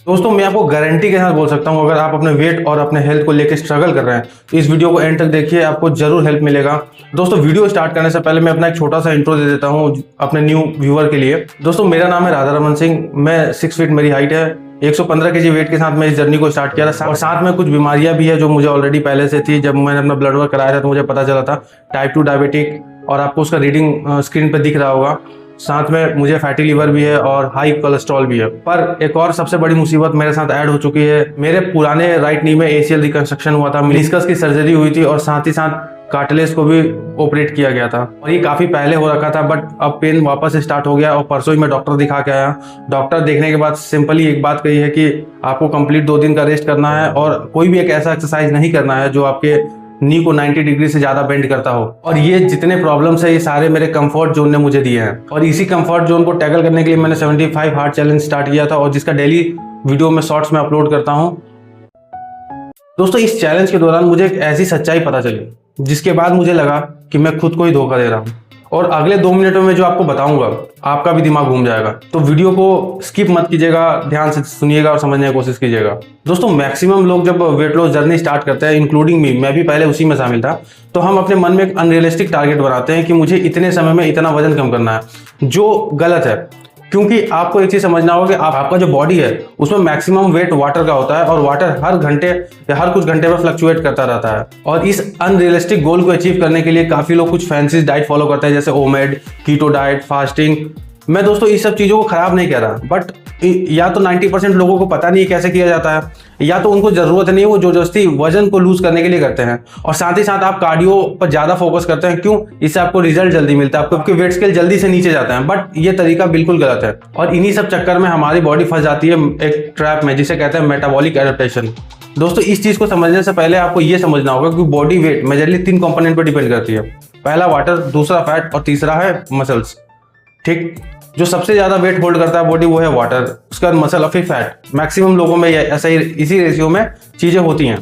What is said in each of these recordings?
दोस्तों मैं आपको गारंटी के साथ बोल सकता हूँ, अगर आप अपने वेट और अपने हेल्थ को लेकर स्ट्रगल कर रहे हैं तो इस वीडियो को एंड तक देखिए, आपको जरूर हेल्प मिलेगा। दोस्तों वीडियो स्टार्ट करने से पहले मैं अपना एक छोटा सा इंट्रो दे देता हूँ अपने न्यू व्यूअर के लिए। दोस्तों मेरा नाम है राधा रमन सिंह, मैं 6 फीट मेरी हाइट है, 115 kg वेट के साथ मैं इस जर्नी को स्टार्ट किया था। और साथ में कुछ बीमारियां भी है जो मुझे ऑलरेडी पहले से थी। जब मैंने अपना ब्लड वर्क कराया था तो मुझे पता चला था टाइप 2 डायबिटिक, और आपको उसका रीडिंग स्क्रीन पर दिख रहा होगा। साथ में मुझे फैटी लिवर भी है और हाई कोलेस्ट्रॉल भी है। पर एक और सबसे बड़ी मुसीबत मेरे साथ ऐड हो चुकी है। मेरे पुराने राइट नी में ACL रिकंस्ट्रक्शन हुआ था, मेनिस्कस की सर्जरी हुई थी और साथ ही साथ कार्टिलेज को भी ऑपरेट किया गया था, और ये काफी पहले हो रखा था। बट अब पेन वापस स्टार्ट हो गया और परसों ही मैं डॉक्टर दिखा के आया। डॉक्टर देखने के बाद सिंपली एक बात कही है कि आपको कंप्लीट 2 दिन का रेस्ट करना है और कोई भी एक ऐसा एक्सरसाइज नहीं करना है जो आपके नी को 90 डिग्री से ज्यादा बेंड करता हो। और ये जितने प्रॉब्लम्स है ये सारे मेरे कंफर्ट जोन ने मुझे दिए हैं, और इसी कंफर्ट जोन को टैकल करने के लिए मैंने 75 हार्ड चैलेंज स्टार्ट किया था, और जिसका डेली वीडियो में शॉर्ट्स में अपलोड करता हूं। दोस्तों इस चैलेंज के दौरान मुझे एक ऐसी सच्चाई पता चली जिसके बाद मुझे लगा कि मैं खुद को ही धोखा दे रहा हूं, और अगले 2 मिनटों में जो आपको बताऊंगा आपका भी दिमाग घूम जाएगा। तो वीडियो को स्किप मत कीजिएगा, ध्यान से सुनिएगा और समझने की कोशिश कीजिएगा। दोस्तों मैक्सिमम लोग जब वेट लॉस जर्नी स्टार्ट करते हैं, इंक्लूडिंग मी, मैं भी पहले उसी में शामिल था, तो हम अपने मन में एक अनरियलिस्टिक टारगेट बनाते हैं कि मुझे इतने समय में इतना वजन कम करना है, जो गलत है। क्योंकि आपको एक चीज समझना होगा कि आपका जो बॉडी है उसमें मैक्सिमम वेट वाटर का होता है, और वाटर हर घंटे या हर कुछ घंटे में फ्लक्चुएट करता रहता है। और इस अनरियलिस्टिक गोल को अचीव करने के लिए काफी लोग कुछ फैंसी डाइट फॉलो करते हैं, जैसे ओमेड, कीटो डाइट, फास्टिंग। मैं दोस्तों इस सब चीजों को खराब नहीं कह रहा, बट या तो 90% लोगों को पता नहीं है कैसे किया जाता है, या तो उनको जरूरत नहीं है, वो जबरदस्ती वजन को लूज करने के लिए करते हैं। और साथ ही साथ आप कार्डियो पर ज्यादा फोकस करते हैं। क्यों? इससे आपको रिजल्ट जल्दी मिलता है, आपके वेट स्केल जल्दी से नीचे जाता है। बट ये तरीका बिल्कुल गलत है, और इन्हीं सब चक्कर में हमारी बॉडी फंस जाती है एक ट्रैप में, जिसे कहते हैं मेटाबॉलिक एडेप्टेशन। दोस्तों इस चीज को समझने से पहले आपको ये समझना होगा कि बॉडी वेट मेजरली 3 कंपोनेंट पर डिपेंड करती है। पहला वाटर, दूसरा फैट और तीसरा है मसल्स। ठीक, जो सबसे ज्यादा वेट होल्ड करता है बॉडी वो है वाटर, उसके बाद मसल और फिर फैट। मैक्सिमम लोगों में ऐसा ही इसी रेशियो में चीजें होती हैं।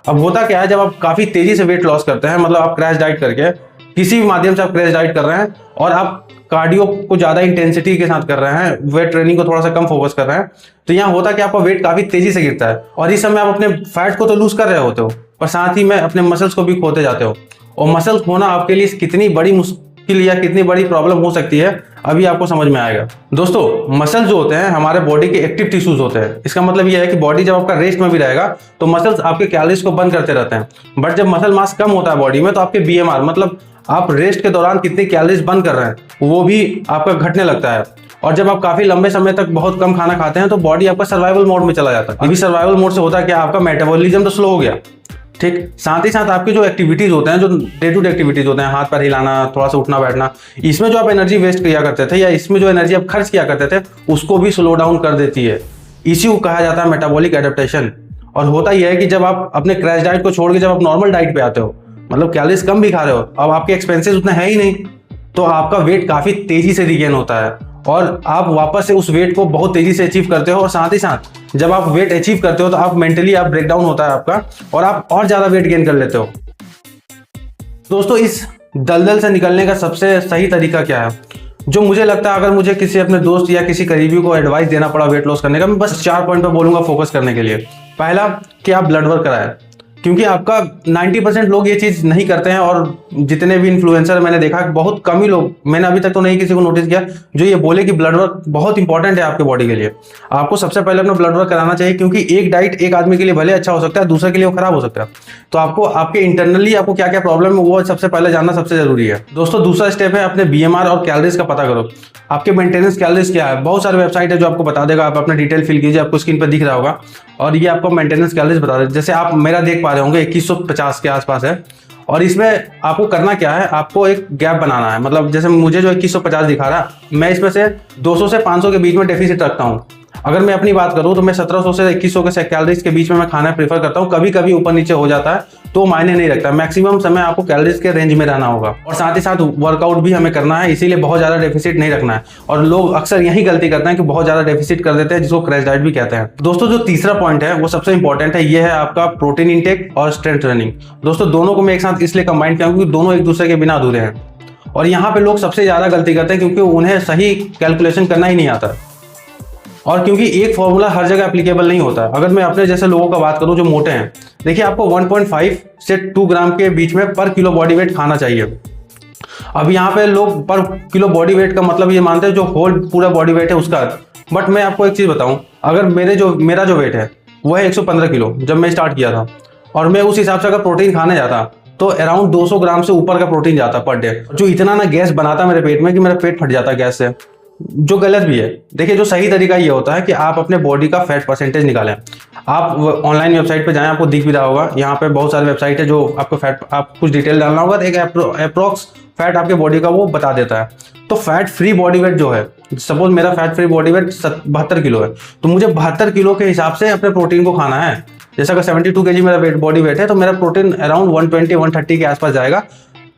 अब होता क्या है, जब आप काफी तेजी से वेट लॉस करते हैं, मतलब आप क्रैश डाइट करके किसी भी माध्यम से आप क्रैश डाइट कर रहे हैं, और आप कार्डियो को ज्यादा इंटेंसिटी के साथ कर रहे हैं, वेट ट्रेनिंग को थोड़ा सा कम फोकस कर रहे हैं, तो यहाँ होता कि आपका वेट काफी तेजी से गिरता है। और इस समय आप अपने फैट को तो लूज कर रहे होते हो, पर साथ ही में अपने मसल्स को भी खोते जाते हो। और मसल्स खोना आपके लिए कितनी बड़ी मुश्किल या कितनी बड़ी प्रॉब्लम हो सकती है, अभी आपको समझ में आएगा। दोस्तों मसल्स जो होते हैं हमारे बॉडी के एक्टिव टिश्यूज होते हैं। इसका मतलब यह है कि बॉडी जब आपका रेस्ट में भी रहेगा तो मसल्स आपके कैलोरीज को बर्न करते रहते हैं। बट जब मसल मास कम होता है बॉडी में, तो आपके BMR, मतलब आप रेस्ट के दौरान कितनी कैलोरीज बर्न कर रहे हैं, वो भी आपका घटने लगता है। और जब आप काफी लंबे समय तक बहुत कम खाना खाते हैं तो बॉडी आपका सर्वाइवल मोड में चला जाता है। अभी सर्वाइवल मोड से होता है कि आपका मेटाबॉलिज्म तो स्लो हो गया। ठीक, साथ ही साथ आपके जो एक्टिविटीज होते हैं, जो डे टू डे एक्टिविटीज होते हैं, हाथ पैर हिलाना, थोड़ा सा उठना बैठना, इसमें जो आप एनर्जी वेस्ट किया करते थे या इसमें जो एनर्जी आप खर्च किया करते थे, उसको भी स्लो डाउन कर देती है। इसी को कहा जाता है मेटाबॉलिक एडेप्टेशन। और होता यह है कि जब आप अपने क्रैश डाइट को छोड़ के जब आप नॉर्मल डाइट पे आते हो, मतलब कैलोरीज कम भी खा रहे हो, अब आपके एक्सपेंसेस उतने हैं ही नहीं, तो आपका वेट काफी तेजी से रिगेन होता है, और आप वापस से उस वेट को बहुत तेजी से अचीव करते हो। और साथ ही साथ जब आप वेट अचीव करते हो तो आप मेंटली आप ब्रेक डाउन होता है आपका, और आप और ज्यादा वेट गेन कर लेते हो। दोस्तों इस दलदल से निकलने का सबसे सही तरीका क्या है, जो मुझे लगता है, अगर मुझे किसी अपने दोस्त या किसी करीबी को एडवाइस देना पड़ा वेट लॉस करने का, मैं बस 4 पॉइंट पर बोलूंगा फोकस करने के लिए। पहला कि आप ब्लड वर्क कराएं, क्योंकि आपका 90% लोग ये चीज नहीं करते हैं, और जितने भी इन्फ्लुएंसर मैंने देखा बहुत कम ही लोग, मैंने अभी तक तो नहीं किसी को नोटिस किया जो ये बोले कि ब्लड वर्क बहुत इंपॉर्टेंट है आपके बॉडी के लिए। आपको सबसे पहले अपना ब्लड वर्क कराना चाहिए, क्योंकि एक डाइट एक आदमी के लिए भले अच्छा हो सकता है, दूसरे के लिए वो खराब हो सकता है। तो आपको आपके इंटरनली आपको क्या क्या प्रॉब्लम है वो सबसे पहले जानना सबसे जरूरी है। दोस्तों दूसरा स्टेप है अपने BMR और कैलोरीज का पता करो। आपके मेंटेनेंस कैलोरीज क्या है, बहुत सारे वेबसाइट है जो आपको बता देगा। आप अपना डिटेल फिल कीजिए, आपको स्क्रीन पर दिख रहा होगा, और ये आपको मेंटेनेंस कैलोरीज बता देगा। जैसे आप मेरा देख पा रहे होंगे 2150 के आसपास है, और इसमें आपको करना क्या है, आपको एक गैप बनाना है। मतलब जैसे मुझे जो 2150 दिखा रहा, मैं इसमें से 200 से 500 के बीच में डेफिसिट रखता हूँ। अगर मैं अपनी बात करूं तो मैं 1700 से 2100 के कैलोरीज के बीच में मैं खाना प्रेफर करता हूं। कभी कभी ऊपर नीचे हो जाता है तो मायने नहीं रखता, मैक्सिमम समय आपको कैलोरीज के रेंज में रहना होगा। और साथ ही साथ वर्कआउट भी हमें करना है, इसीलिए बहुत ज्यादा डेफिसिट नहीं रखना है। और लोग अक्सर यही गलती करते हैं कि बहुत ज्यादा डेफिसिट कर देते हैं, जिसको क्रैश डाइट भी कहते हैं। दोस्तों जो तीसरा पॉइंट है वो सबसे इंपॉर्टेंट है, ये है आपका प्रोटीन इंटेक और स्ट्रेंथ ट्रेनिंग। दोस्तों दोनों को मैं एक साथ इसलिए कंबाइन किया क्योंकि दोनों एक दूसरे के बिना अधूरे हैं। और यहाँ पे लोग सबसे ज्यादा गलती करते हैं क्योंकि उन्हें सही कैलकुलेशन करना ही नहीं आता। और क्योंकि एक फॉर्मूला हर जगह एप्लीकेबल नहीं होता है। अगर मैं अपने जैसे लोगों का बात करूं जो मोटे हैं, देखिए आपको 1.5 से 2 ग्राम के बीच में पर किलो बॉडी वेट खाना चाहिए। अब यहाँ पे लोग पर किलो बॉडी वेट का मतलब ये मानते हैं जो होल पूरा बॉडी वेट है उसका। बट मैं आपको एक चीज बताऊं, अगर मेरा जो वेट है वो है 115 किलो जब मैं स्टार्ट किया था, और मैं उस हिसाब से अगर प्रोटीन खाने जाता तो अराउंड 200 ग्राम से ऊपर का प्रोटीन जाता पर डे, जो इतना ना गैस बनाता मेरे पेट में कि मेरा पेट फट जाता गैस से, जो गलत भी है। देखिए जो सही तरीका ये होता है कि आप अपने बॉडी का फैट परसेंटेज निकालें। आप ऑनलाइन वेबसाइट पे जाएं, आपको दिख भी रहा होगा, यहाँ पे बहुत सारे वेबसाइट है जो आपको फैट, आप कुछ डिटेल डालना होगा, एक अप्रोक्स फैट आपके बॉडी का वो बता देता है। तो फैट फ्री बॉडी वेट जो है, सपोज मेरा fat free body weight 72 kilo है, तो मुझे 72 किलो के हिसाब से अपने प्रोटीन को खाना है। जैसा अगर 72 kg मेरा बॉडी वेट है तो मेरा प्रोटीन अराउंड 120-130 के आसपास जाएगा,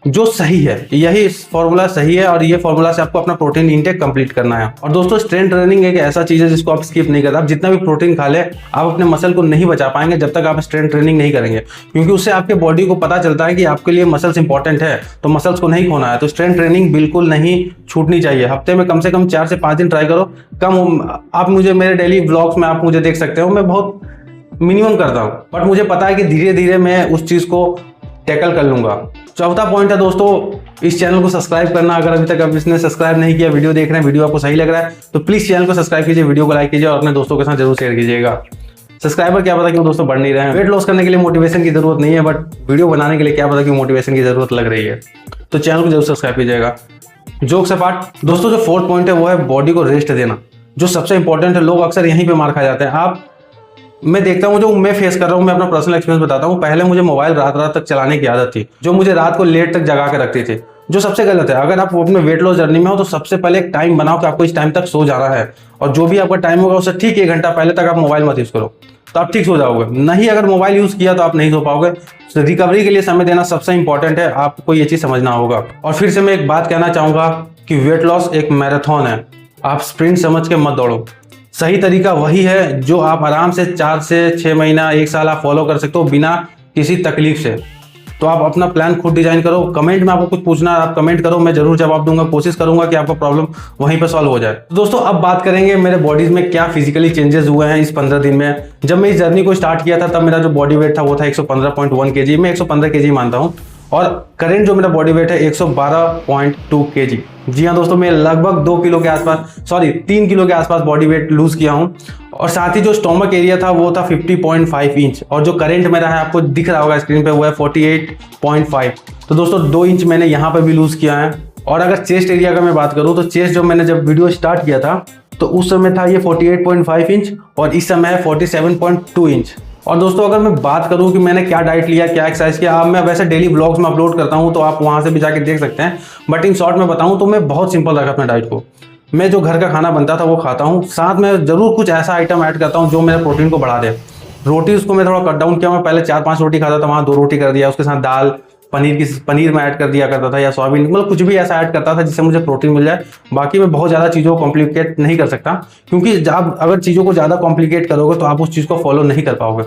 जो सही है। यही फॉर्मूला सही है और ये फॉर्मूला से आपको अपना प्रोटीन इंटेक कंप्लीट करना है। और दोस्तों स्ट्रेंथ ट्रेनिंग एक ऐसा चीज है जिसको आप स्किप नहीं करते। आप जितना भी प्रोटीन खा ले, आप अपने मसल को नहीं बचा पाएंगे जब तक आप स्ट्रेंथ ट्रेनिंग नहीं करेंगे, क्योंकि उससे आपके बॉडी को पता चलता है कि आपके लिए मसल्स इंपॉर्टेंट है, तो मसल्स को नहीं खोना है। तो स्ट्रेंथ ट्रेनिंग बिल्कुल नहीं छूटनी चाहिए। हफ्ते में कम से कम 4 से 5 दिन ट्राई करो। आप मुझे मेरे डेली ब्लॉग्स में आप मुझे देख सकते हो, मैं बहुत मिनिमम करता हूँ, बट मुझे पता है कि धीरे धीरे मैं उस चीज को टैकल कर लूंगा। चौथा पॉइंट है दोस्तों, इस चैनल को सब्सक्राइब करना। अगर अभी तक आप इसने सब्सक्राइब नहीं किया, वीडियो देख रहे हैं, वीडियो आपको सही लग रहा है तो प्लीज चैनल को सब्सक्राइब कीजिए, वीडियो को लाइक कीजिए और अपने दोस्तों के साथ जरूर शेयर कीजिएगा। सब्सक्राइबर क्या पता क्यों दोस्तों बढ़ नहीं रहे हैं। वेट लॉस करने के लिए मोटिवेशन की जरूरत नहीं है, बट वीडियो बनाने के लिए क्या पता क्यों मोटिवेशन की जरूरत लग रही है। तो चैनल को जरूर सब्सक्राइब कीजिएगा। जोक्स अपार्ट दोस्तों, जो फोर्थ पॉइंट है वो है बॉडी को रेस्ट देना, जो सबसे इंपॉर्टेंट है। लोग अक्सर यहीं पे मार खा जाते हैं। मैं देखता हूँ, जो मैं फेस कर रहा हूँ, मैं अपना पर्सनल एक्सपीरियंस बताता हूँ। पहले मुझे मोबाइल रात तक चलाने की आदत थी, जो मुझे रात को लेट तक जगा के रखती थी, जो सबसे गलत है। अगर आप अपने वेट लॉस जर्नी में हो तो सबसे पहले एक टाइम बनाओ कि आपको इस टाइम तक सो जाना है, और जो भी आपका टाइम होगा उससे ठीक 1 घंटा पहले तक आप मोबाइल मत यूज करो, तो आप ठीक सो जाओगे। नहीं, अगर मोबाइल यूज किया तो आप नहीं सो पाओगे। तो रिकवरी के लिए समय देना सबसे इंपॉर्टेंट है, आपको ये चीज समझना होगा। और फिर से मैं एक बात कहना चाहूंगा कि वेट लॉस एक मैराथन है, आप स्प्रिंट समझ के मत दौड़ो। सही तरीका वही है जो आप आराम से 4 से 6 महीना 1 साल आप फॉलो कर सकते हो बिना किसी तकलीफ से। तो आप अपना प्लान खुद डिजाइन करो। कमेंट में आपको कुछ पूछना है आप कमेंट करो, मैं जरूर जवाब दूंगा। कोशिश करूंगा कि आपका प्रॉब्लम वहीं पर सॉल्व हो जाए। तो दोस्तों अब बात करेंगे मेरे बॉडीज में क्या फिजिकली चेंजेस हुए हैं इस 15 दिन में। जब मैं इस जर्नी को स्टार्ट किया था तब मेरा जो बॉडी वेट था वो था 115.1 kg, मैं 115 kg मानता हूँ, और करेंट जो मेरा बॉडी वेट है 112.2 kg। जी हाँ दोस्तों, मैं लगभग 3 किलो के आसपास बॉडी वेट लूज किया हूँ। और साथ ही जो स्टोमक एरिया था वो था 50.5 इंच, और जो करंट मेरा है आपको दिख रहा होगा स्क्रीन पे वो है 48.5। तो दोस्तों 2 इंच मैंने यहाँ पे भी लूज किया है। और अगर चेस्ट एरिया का मैं बात करूँ तो चेस्ट जो मैंने जब वीडियो स्टार्ट किया था तो उस समय था ये 48.5 इंच, और इस समय है 47.2 इंच। और दोस्तों अगर मैं बात करूं कि मैंने क्या डाइट लिया, क्या एक्सरसाइज किया, अब मैं वैसे डेली ब्लॉग्स में अपलोड करता हूं तो आप वहां से भी जाके देख सकते हैं। बट इन शॉर्ट में बताऊं तो मैं बहुत सिंपल रखा अपने डाइट को। मैं जो घर का खाना बनता था वो खाता हूं, साथ में जरूर कुछ ऐसा आइटम ऐड करता हूं जो मेरे प्रोटीन को बढ़ा दे। रोटी उसको मैं थोड़ा कट डाउन किया, मैं पहले 4-5 रोटी खाता था, वहां 2 रोटी कर दिया, उसके साथ दाल पनीर में ऐड कर दिया करता था, या सोयाबीन, मतलब कुछ भी ऐसा ऐड करता था जिससे मुझे प्रोटीन मिल जाए। बाकी मैं बहुत ज़्यादा चीज़ों को कॉम्प्लिकेट नहीं कर सकता, क्योंकि आप अगर चीज़ों को ज़्यादा कॉम्प्लिकेट करोगे तो आप उस चीज़ को फॉलो नहीं कर पाओगे।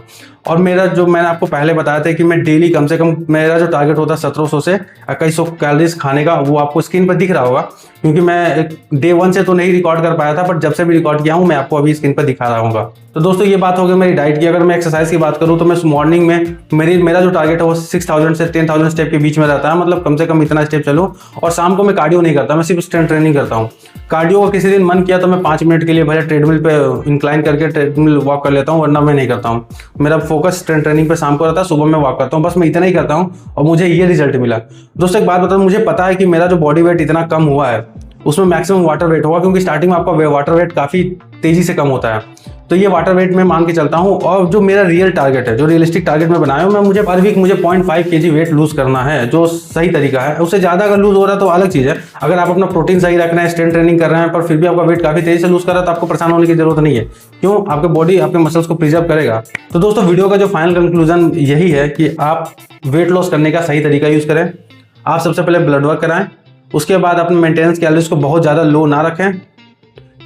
और मेरा जो मैंने आपको पहले बताया था कि मैं डेली कम से कम मेरा जो टारगेट होता है 1700 से 2100 कैलोरीज खाने का, वो आपको स्क्रीन पर दिख रहा होगा, क्योंकि मैं डे 1 से तो नहीं रिकॉर्ड कर पाया था, बट जब से भी रिकॉर्ड किया हूँ मैं आपको अभी स्क्रीन पर दिखा रहा हूँ। तो दोस्तों ये बात हो गई मेरी डाइट की। अगर मैं एक्सरसाइज की बात करूँ तो मैं मॉर्निंग में मेरा जो टारगेट है वो 6000 से 10000 स्टेप के बीच में रहता है, मतलब कम से कम इतना स्टेप चलूँ। और शाम को मैं कार्डियो नहीं करता, मैं सिर्फ स्ट्रेंथ ट्रेनिंग करता हूँ। कार्डियो को किसी दिन मन किया तो मैं 5 मिनट के लिए भले ट्रेडमिल पे इंक्लाइन करके ट्रेडमिल वॉक कर लेता हूँ, वरना मैं नहीं करता हूँ। मेरा फोकस स्ट्रेंथ ट्रेनिंग पे शाम को रहता है, सुबह में वॉक करता हूँ, बस मैं इतना ही करता हूँ और मुझे ये रिजल्ट मिला। दोस्तों एक बात बताऊँ, मुझे पता है कि मेरा जो बॉडी वेट इतना कम हुआ है उसमें मैक्सिमम वाटर वेट होगा, क्योंकि स्टार्टिंग में आपका वाटर वेट काफ़ी तेजी से कम होता है। तो ये वाटर वेट में मान के चलता हूँ। और जो मेरा रियल टारगेट है, जो रियलिस्टिक टारगेट मैं बनाया हूँ, मुझे पर वीक 0.5 kg वेट लूज करना है, जो सही तरीका है। उससे ज़्यादा अगर लूज हो रहा है तो अलग चीज़ है। अगर आप अपना प्रोटीन सही रख रहे हैं, स्ट्रेंथ ट्रेनिंग कर रहे हैं, पर फिर भी आपका वेट काफ़ी तेजी से लूज कर रहा है, तो आपको परेशान होने की जरूरत नहीं है। क्यों? आपके बॉडी आपके मसल्स को प्रिजर्व करेगा। तो दोस्तों वीडियो का जो फाइनल कंक्लूजन यही है कि आप वेट लॉस करने का सही तरीका यूज़ करें। आप सबसे पहले ब्लड वर्क कराएं, उसके बाद अपने मेंटेनेंस कैलोरीज को बहुत ज़्यादा लो ना रखें।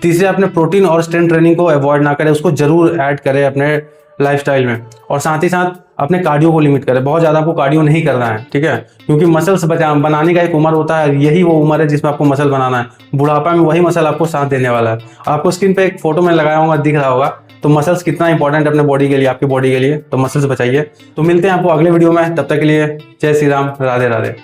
तीसरे, अपने प्रोटीन और स्ट्रेंथ ट्रेनिंग को अवॉइड ना करें, उसको जरूर ऐड करें अपने लाइफस्टाइल में। और साथ ही साथ अपने कार्डियो को लिमिट करें, बहुत ज़्यादा आपको कार्डियो नहीं करना है, ठीक है, क्योंकि मसल्स बनाने का एक उम्र होता है, यही वो उम्र है जिसमें आपको मसल बनाना है। बुढ़ापा में वही मसल आपको साथ देने वाला है। आपको स्क्रीन पे एक फोटो में लगाया होगा, दिख रहा होगा, तो मसल्स कितना इंपॉर्टेंट है अपने बॉडी के लिए, आपकी बॉडी के लिए, तो मसल्स बचाइए। तो मिलते हैं आपको अगले वीडियो में, तब तक के लिए जय श्री राम, राधे राधे।